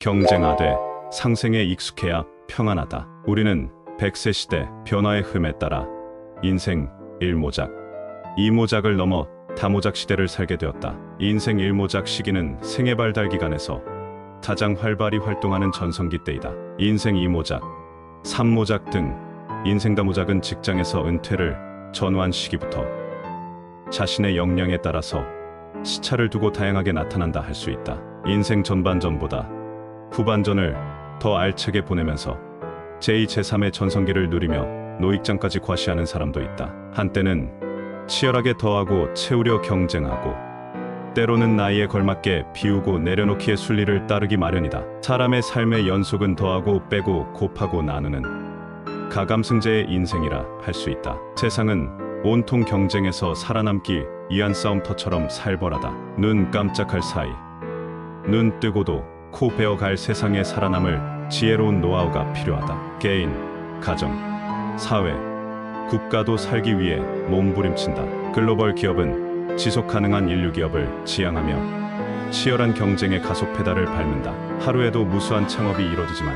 경쟁하되 상생에 익숙해야 평안하다. 우리는 100세 시대 변화의 흠에 따라 인생 1모작, 2모작을 넘어 다모작 시대를 살게 되었다. 인생 1모작 시기는 생애발 달기간에서 가장 활발히 활동하는 전성기 때이다. 인생 2모작, 3모작 등 인생 다모작은 직장에서 은퇴를 전후한 시기부터 자신의 역량에 따라서 시차를 두고 다양하게 나타난다 할 수 있다. 인생 전반전보다 후반전을 더 알차게 보내면서 제2, 제3의 전성기를 누리며 노익장까지 과시하는 사람도 있다. 한때는 치열하게 더하고 채우려 경쟁하고 때로는 나이에 걸맞게 비우고 내려놓기의 순리를 따르기 마련이다. 사람의 삶의 연속은 더하고 빼고 곱하고 나누는 가감승제의 인생이라 할 수 있다. 세상은 온통 경쟁에서 살아남기 위한 싸움터처럼 살벌하다. 눈 깜짝할 사이 눈 뜨고도 코 베어갈 세상에 살아남을 지혜로운 노하우가 필요하다. 개인, 가정, 사회, 국가도 살기 위해 몸부림친다. 글로벌 기업은 지속 가능한 인류 기업을 지향하며 치열한 경쟁의 가속 페달을 밟는다. 하루에도 무수한 창업이 이뤄지지만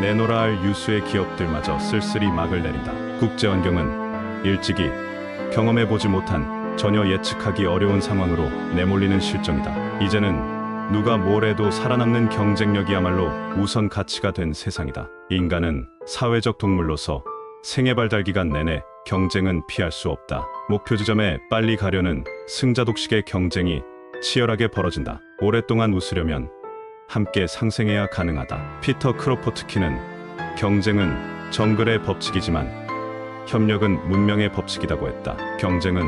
내놓아야 할 유수의 기업들마저 쓸쓸히 막을 내린다. 국제 환경은 일찍이 경험해보지 못한 전혀 예측하기 어려운 상황으로 내몰리는 실정이다. 이제는 누가 뭘 해도 살아남는 경쟁력이야말로 우선 가치가 된 세상이다. 인간은 사회적 동물로서 생애발 달기간 내내 경쟁은 피할 수 없다. 목표 지점에 빨리 가려는 승자독식의 경쟁이 치열하게 벌어진다. 오랫동안 웃으려면 함께 상생해야 가능하다. 피터 크로포트키는 경쟁은 정글의 법칙이지만 협력은 문명의 법칙이라고 했다. 경쟁은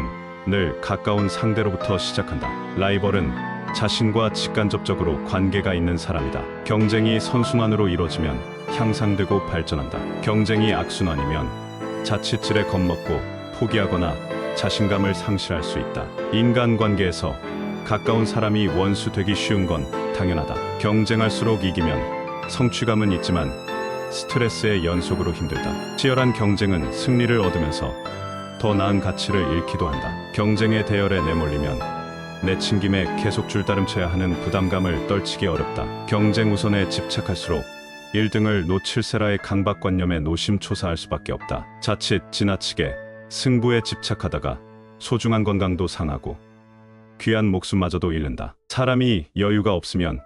늘 가까운 상대로부터 시작한다. 라이벌은 자신과 직간접적으로 관계가 있는 사람이다. 경쟁이 선순환으로 이루어지면 향상되고 발전한다. 경쟁이 악순환이면 자칫 질에 겁먹고 포기하거나 자신감을 상실할 수 있다. 인간관계에서 가까운 사람이 원수 되기 쉬운 건 당연하다. 경쟁할수록 이기면 성취감은 있지만 스트레스의 연속으로 힘들다. 치열한 경쟁은 승리를 얻으면서 더 나은 가치를 잃기도 한다. 경쟁의 대열에 내몰리면 내친김에 계속 줄다름쳐야 하는 부담감을 떨치기 어렵다. 경쟁 우선에 집착할수록 1등을 놓칠세라의 강박관념에 노심초사할 수밖에 없다. 자칫 지나치게 승부에 집착하다가 소중한 건강도 상하고 귀한 목숨마저도 잃는다. 사람이 여유가 없으면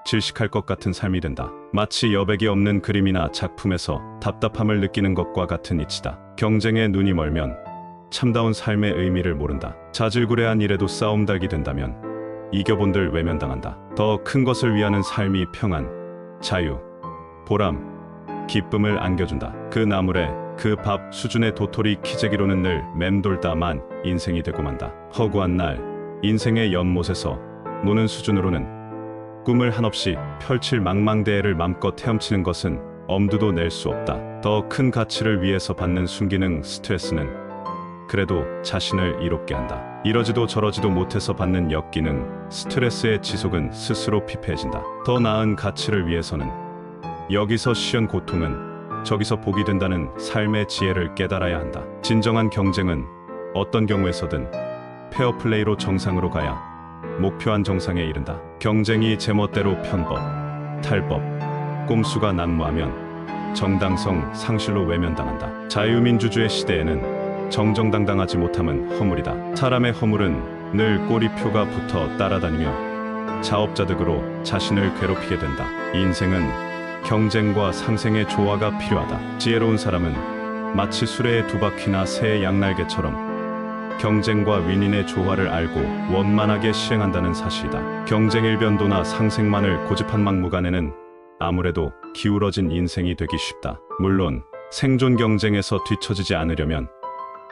질식할 것 같은 삶이 된다. 마치 여백이 없는 그림이나 작품에서 답답함을 느끼는 것과 같은 이치다. 경쟁에 눈이 멀면 참다운 삶의 의미를 모른다. 자질구레한 일에도 싸움 달기 된다면 이겨본들 외면당한다. 더 큰 것을 위하는 삶이 평안, 자유, 보람, 기쁨을 안겨준다. 그 나물에 그 밥 수준의 도토리 키재기로는 늘 맴돌다만 인생이 되고 만다. 허구한 날 인생의 연못에서 노는 수준으로는 꿈을 한없이 펼칠 망망대해를 맘껏 헤엄치는 것은 엄두도 낼 수 없다. 더 큰 가치를 위해서 받는 순기능 스트레스는 그래도 자신을 이롭게 한다. 이러지도 저러지도 못해서 받는 역기능 스트레스의 지속은 스스로 피폐해진다. 더 나은 가치를 위해서는 여기서 쉬운 고통은 저기서 복이 된다는 삶의 지혜를 깨달아야 한다. 진정한 경쟁은 어떤 경우에서든 페어플레이로 정상으로 가야 목표한 정상에 이른다. 경쟁이 제멋대로 편법, 탈법, 꼼수가 난무하면 정당성 상실로 외면당한다. 자유민주주의 시대에는 정정당당하지 못함은 허물이다. 사람의 허물은 늘 꼬리표가 붙어 따라다니며 자업자득으로 자신을 괴롭히게 된다. 인생은 경쟁과 상생의 조화가 필요하다. 지혜로운 사람은 마치 수레의 두 바퀴나 새의 양날개처럼 경쟁과 윈윈의 조화를 알고 원만하게 시행한다는 사실이다. 경쟁 일변도나 상생만을 고집한 막무가내는 아무래도 기울어진 인생이 되기 쉽다. 물론 생존 경쟁에서 뒤처지지 않으려면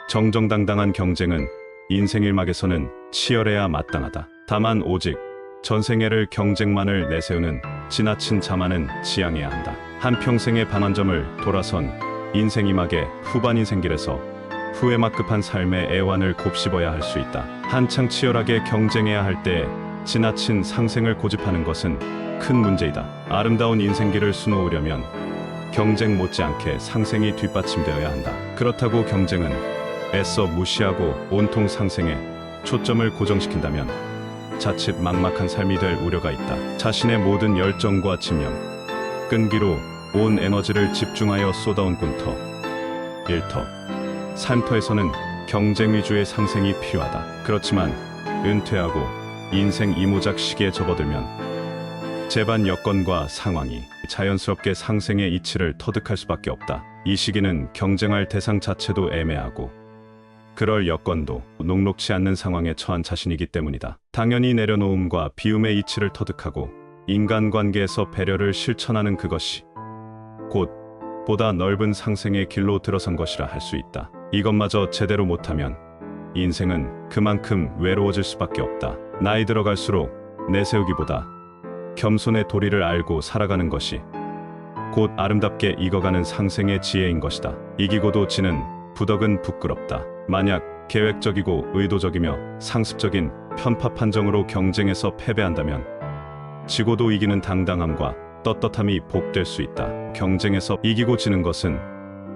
정정당당한 경쟁은 인생 일막에서는 치열해야 마땅하다. 다만 오직 전생애를 경쟁만을 내세우는 지나친 자만은 지양해야 한다. 한평생의 반환점을 돌아선 인생 이막의 후반 인생길에서 후회막급한 삶의 애환을 곱씹어야 할 수 있다. 한창 치열하게 경쟁해야 할 때에 지나친 상생을 고집하는 것은 큰 문제이다. 아름다운 인생길을 수놓으려면 경쟁 못지않게 상생이 뒷받침되어야 한다. 그렇다고 경쟁은 애써 무시하고 온통 상생에 초점을 고정시킨다면 자칫 막막한 삶이 될 우려가 있다. 자신의 모든 열정과 지명, 끈기로 온 에너지를 집중하여 쏟아온 꿈터, 일터, 삶터에서는 경쟁 위주의 상생이 필요하다. 그렇지만 은퇴하고 인생 이모작 시기에 접어들면 재반 여건과 상황이 자연스럽게 상생의 이치를 터득할 수밖에 없다. 이 시기는 경쟁할 대상 자체도 애매하고 그럴 여건도 녹록치 않는 상황에 처한 자신이기 때문이다. 당연히 내려놓음과 비움의 이치를 터득하고 인간관계에서 배려를 실천하는 그것이 곧 보다 넓은 상생의 길로 들어선 것이라 할 수 있다. 이것마저 제대로 못하면 인생은 그만큼 외로워질 수밖에 없다. 나이 들어갈수록 내세우기보다 겸손의 도리를 알고 살아가는 것이 곧 아름답게 익어가는 상생의 지혜인 것이다. 이기고도 지는 부덕은 부끄럽다. 만약 계획적이고 의도적이며 상습적인 편파 판정으로 경쟁에서 패배한다면 지고도 이기는 당당함과 떳떳함이 복될 수 있다. 경쟁에서 이기고 지는 것은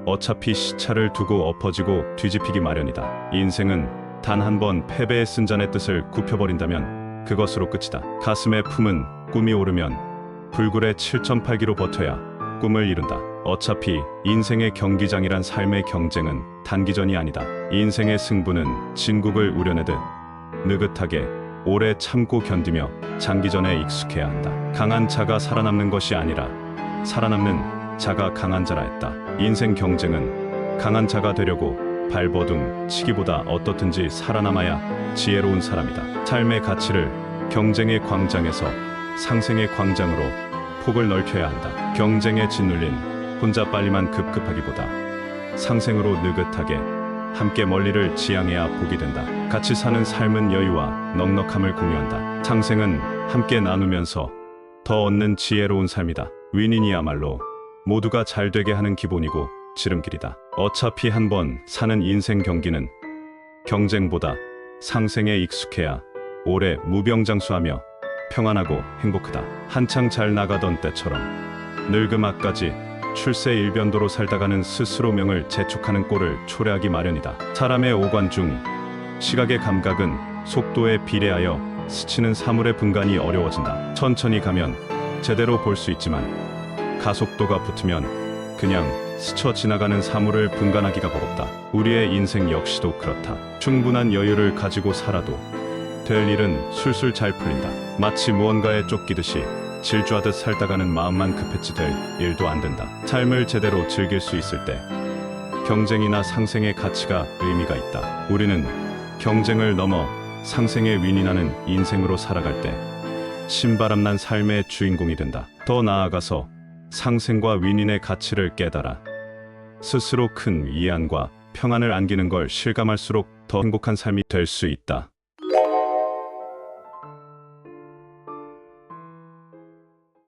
어차피 시차를 두고 엎어지고 뒤집히기 마련이다. 인생은 단 한 번 패배의 쓴잔의 뜻을 굽혀버린다면 그것으로 끝이다. 가슴에 품은 꿈이 오르면 불굴의 7.8기로 버텨야 꿈을 이룬다. 어차피 인생의 경기장이란 삶의 경쟁은 단기전이 아니다. 인생의 승부는 진국을 우려내듯 느긋하게 오래 참고 견디며 장기전에 익숙해야 한다. 강한 자가 살아남는 것이 아니라 살아남는 자가 강한 자라 했다. 인생 경쟁은 강한 자가 되려고 발버둥 치기보다 어떻든지 살아남아야 지혜로운 사람이다. 삶의 가치를 경쟁의 광장에서 상생의 광장으로 폭을 넓혀야 한다. 경쟁에 짓눌린 혼자 빨리만 급급하기보다 상생으로 느긋하게 함께 멀리를 지향해야 복이 된다. 같이 사는 삶은 여유와 넉넉함을 공유한다. 상생은 함께 나누면서 더 얻는 지혜로운 삶이다. 윈윈이야말로 모두가 잘 되게 하는 기본이고 지름길이다. 어차피 한 번 사는 인생 경기는 경쟁보다 상생에 익숙해야 오래 무병장수하며 평안하고 행복하다. 한창 잘 나가던 때처럼 늙음아까지 출세일변도로 살다가는 스스로 명을 재촉하는 꼴을 초래하기 마련이다. 사람의 오관 중 시각의 감각은 속도에 비례하여 스치는 사물의 분간이 어려워진다. 천천히 가면 제대로 볼 수 있지만 가속도가 붙으면 그냥 스쳐 지나가는 사물을 분간하기가 버겁다. 우리의 인생 역시도 그렇다. 충분한 여유를 가지고 살아도 될 일은 술술 잘 풀린다. 마치 무언가에 쫓기듯이 질주하듯 살다가는 마음만 급했지 될 일도 안 된다. 삶을 제대로 즐길 수 있을 때 경쟁이나 상생의 가치가 의미가 있다. 우리는 경쟁을 넘어 상생에 윈윈하는 인생으로 살아갈 때 신바람난 삶의 주인공이 된다. 더 나아가서 상생과 윈윈의 가치를 깨달아 스스로 큰 위안과 평안을 안기는 걸 실감할수록 더 행복한 삶이 될 수 있다.